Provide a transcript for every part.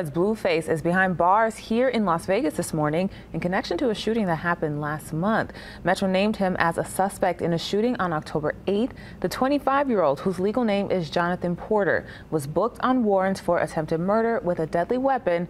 Blueface is behind bars here in Las Vegas this morning in connection to a shooting that happened last month. Metro named him as a suspect in a shooting on October 8th. The 25-year-old, whose legal name is Jonathan Porter, was booked on warrants for attempted murder with a deadly weapon.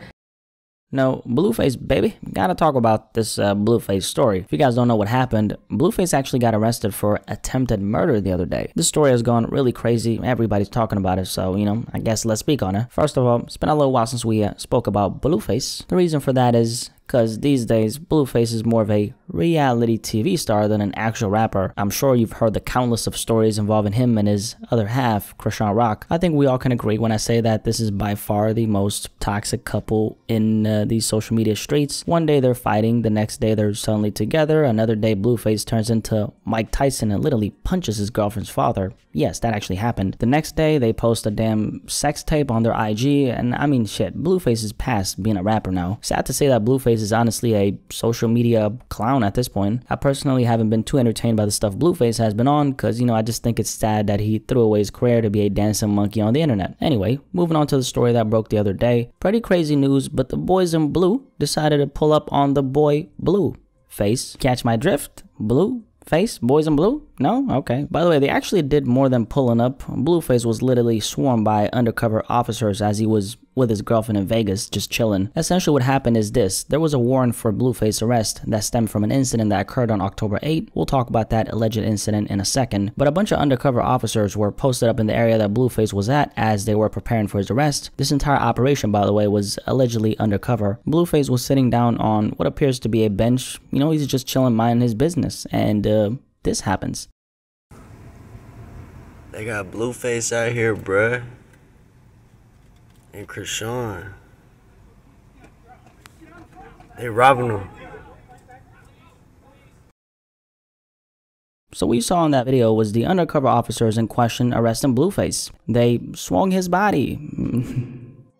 No, Blueface, baby. Gotta talk about this Blueface story. If you guys don't know what happened, Blueface actually got arrested for attempted murder the other day. This story has gone really crazy. Everybody's talking about it, so, you know, I guess let's speak on it. First of all, it's been a little while since we spoke about Blueface. The reason for that is because these days, Blueface is more of a reality TV star than an actual rapper. I'm sure you've heard the countless of stories involving him and his other half, Chrisean Rock. I think we all can agree when I say that this is by far the most toxic couple in these social media streets. One day they're fighting, the next day they're suddenly together, another day Blueface turns into Mike Tyson and literally punches his girlfriend's father. Yes, that actually happened. The next day they post a damn sex tape on their IG, and I mean shit, Blueface is past being a rapper now. Sad to say that Blueface is honestly a social media clown at this point. I personally haven't been too entertained by the stuff Blueface has been on because, you know, I just think it's sad that he threw away his career to be a dancing monkey on the internet. Anyway, moving on to the story that broke the other day. Pretty crazy news, but the boys in blue decided to pull up on the boy Blueface. Catch my drift? Blueface? Boys in blue? No? Okay. By the way, they actually did more than pulling up. Blueface was literally swarmed by undercover officers as he was with his girlfriend in Vegas, just chilling. Essentially what happened is this. There was a warrant for Blueface arrest that stemmed from an incident that occurred on October 8th. We'll talk about that alleged incident in a second. But a bunch of undercover officers were posted up in the area that Blueface was at as they were preparing for his arrest. This entire operation, by the way, was allegedly undercover. Blueface was sitting down on what appears to be a bench. You know, he's just chilling, minding his business. And this happens. They got Blueface out here, bruh. And Chrisean. They robbing him. So what you saw in that video was the undercover officers in question arresting Blueface. They swung his body.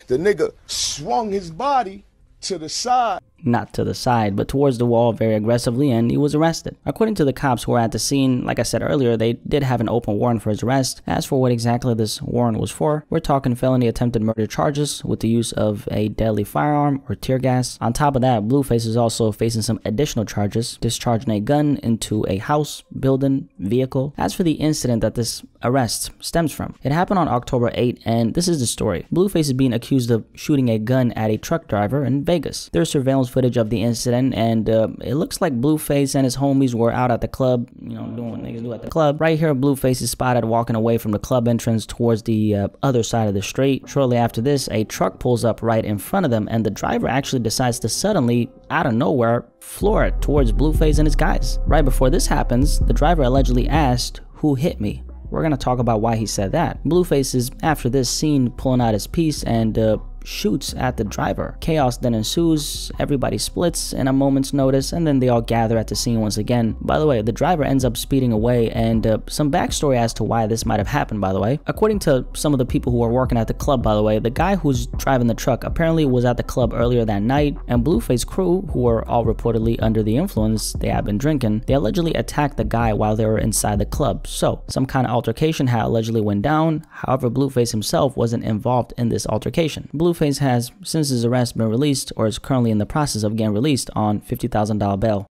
The nigga swung his body to the side. Not to the side, but towards the wall very aggressively, and he was arrested. According to the cops who were at the scene, like I said earlier, they did have an open warrant for his arrest. As for what exactly this warrant was for, we're talking felony attempted murder charges with the use of a deadly firearm or tear gas. On top of that, Blueface is also facing some additional charges, discharging a gun into a house, building, vehicle. As for the incident that this arrest stems from, it happened on October 8th, and this is the story. Blueface is being accused of shooting a gun at a truck driver in Vegas. There's surveillance footage of the incident, and it looks like Blueface and his homies were out at the club, you know, doing what niggas do at the club. Right here, Blueface is spotted walking away from the club entrance towards the other side of the street. Shortly after this, a truck pulls up right in front of them, and the driver actually decides to suddenly, out of nowhere, floor it towards Blueface and his guys. Right before this happens, the driver allegedly asked, "Who hit me?" We're gonna talk about why he said that. Blueface is, after this, seen pulling out his piece and shoots at the driver. Chaos then ensues, everybody splits in a moment's notice, and then they all gather at the scene once again. By the way, the driver ends up speeding away, and some backstory as to why this might have happened, by the way. According to some of the people who were working at the club, by the way, the guy who's driving the truck apparently was at the club earlier that night, and Blueface crew, who were all reportedly under the influence, they had been drinking, they allegedly attacked the guy while they were inside the club. So, some kind of altercation had allegedly went down. However, Blueface himself wasn't involved in this altercation. Blueface has, since his arrest, been released, or is currently in the process of getting released on $50,000 bail.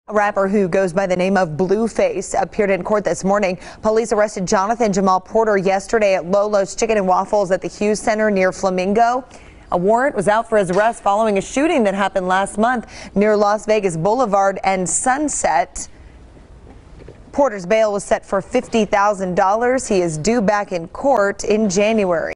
A rapper who goes by the name of Blueface appeared in court this morning. Police arrested Jonathan Jamal Porter yesterday at Lolo's Chicken and Waffles at the Hughes Center near Flamingo. A warrant was out for his arrest following a shooting that happened last month near Las Vegas Boulevard and Sunset. Porter's bail was set for $50,000. He is due back in court in January.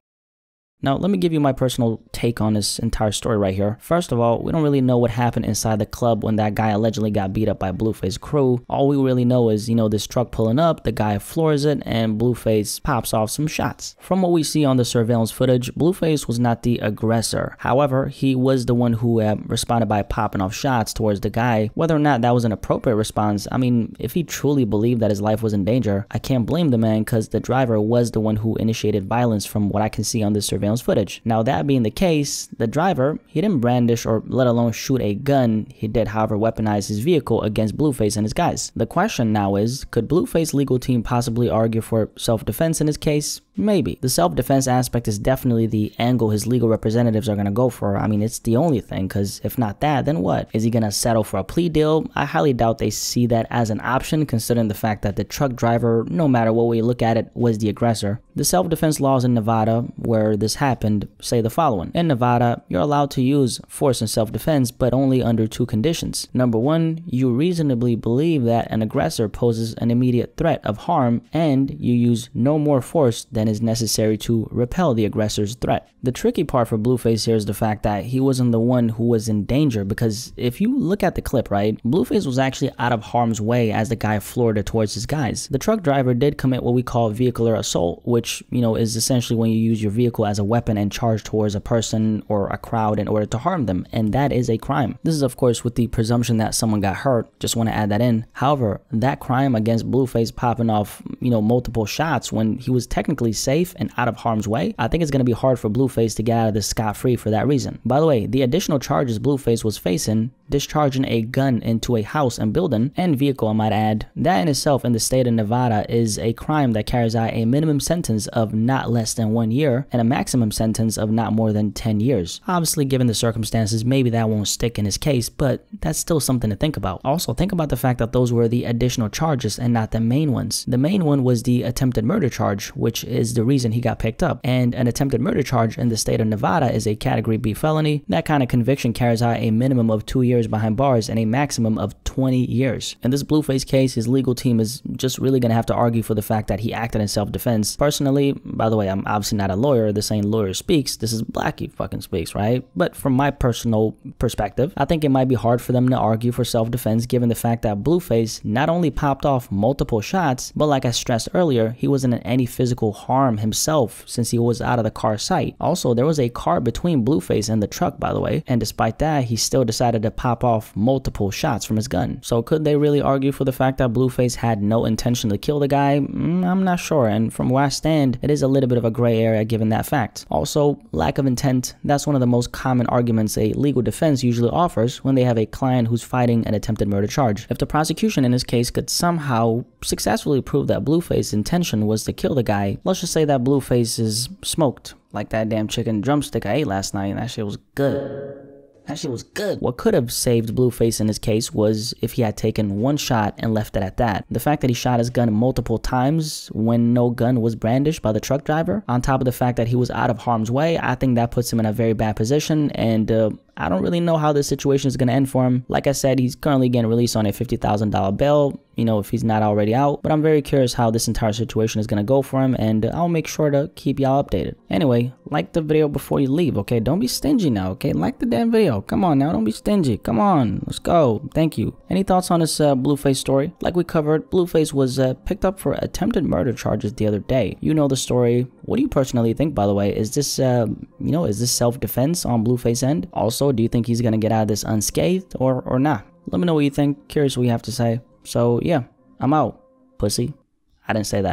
Now, let me give you my personal take on this entire story right here. First of all, we don't really know what happened inside the club when that guy allegedly got beat up by Blueface crew. All we really know is, you know, this truck pulling up, the guy floors it, and Blueface pops off some shots. From what we see on the surveillance footage, Blueface was not the aggressor. However, he was the one who responded by popping off shots towards the guy. Whether or not that was an appropriate response, I mean, if he truly believed that his life was in danger, I can't blame the man because the driver was the one who initiated violence from what I can see on this surveillance footage. Now, that being the case, the driver, he didn't brandish or let alone shoot a gun. He did, however, weaponize his vehicle against Blueface and his guys. The question now is, could Blueface legal team possibly argue for self-defense in this case? Maybe. The self-defense aspect is definitely the angle his legal representatives are going to go for. I mean, it's the only thing, because if not that, then what? Is he going to settle for a plea deal? I highly doubt they see that as an option, considering the fact that the truck driver, no matter what way you look at it, was the aggressor. The self-defense laws in Nevada, where this happened, say the following. In Nevada, you're allowed to use force in self-defense, but only under two conditions. Number one, you reasonably believe that an aggressor poses an immediate threat of harm, and you use no more force than is necessary to repel the aggressor's threat. The tricky part for Blueface here is the fact that he wasn't the one who was in danger, because if you look at the clip, right, Blueface was actually out of harm's way as the guy floored it towards his guys. The truck driver did commit what we call vehicular assault, which, you know, is essentially when you use your vehicle as a weapon and charge towards a person or a crowd in order to harm them, and that is a crime. This is, of course, with the presumption that someone got hurt. Just want to add that in. However, that crime against Blueface popping off, you know, multiple shots when he was technically safe and out of harm's way, I think it's going to be hard for Blueface to get out of this scot-free for that reason. By the way, the additional charges Blueface was facing, discharging a gun into a house and building, and vehicle, I might add, that in itself in the state of Nevada is a crime that carries out a minimum sentence of not less than 1 year and a maximum sentence of not more than 10 years. Obviously, given the circumstances, maybe that won't stick in his case, but that's still something to think about. Also, think about the fact that those were the additional charges and not the main ones. The main one was the attempted murder charge, which is the reason he got picked up, and an attempted murder charge in the state of Nevada is a category B felony. That kind of conviction carries out a minimum of 2 years behind bars and a maximum of 20 years. In this Blueface case, his legal team is just really going to have to argue for the fact that he acted in self-defense. Personally, by the way, I'm obviously not a lawyer. This ain't Lawyer Speaks. This is BlackySpeakz, right? But from my personal perspective, I think it might be hard for them to argue for self-defense given the fact that Blueface not only popped off multiple shots, but like I stressed earlier, he wasn't in any physical harm himself since he was out of the car's sight. Also, there was a car between Blueface and the truck, by the way, and despite that, he still decided to pop off multiple shots from his gun. So could they really argue for the fact that Blueface had no intention to kill the guy? I'm not sure, and from where I stand, it is a little bit of a gray area given that fact. Also, lack of intent, that's one of the most common arguments a legal defense usually offers when they have a client who's fighting an attempted murder charge. If the prosecution in this case could somehow successfully prove that Blueface's intention was to kill the guy, let's just say that Blueface is smoked, like that damn chicken drumstick I ate last night, and that shit was good. That shit was good. What could have saved Blueface in this case was if he had taken one shot and left it at that. The fact that he shot his gun multiple times when no gun was brandished by the truck driver, on top of the fact that he was out of harm's way, I think that puts him in a very bad position, and I don't really know how this situation is going to end for him. Like I said, he's currently getting released on a $50,000 bail, you know, if he's not already out. But I'm very curious how this entire situation is going to go for him, and I'll make sure to keep y'all updated. Anyway, like the video before you leave, okay? Don't be stingy now, okay? Like the damn video. Come on now, don't be stingy. Come on, let's go. Thank you. Any thoughts on this Blueface story? Like we covered, Blueface was picked up for attempted murder charges the other day. You know the story. What do you personally think, by the way? Is this, you know, is this self-defense on Blueface's end? Also, do you think he's going to get out of this unscathed or not? Let me know what you think. Curious what you have to say. So, yeah, I'm out, pussy. I didn't say that.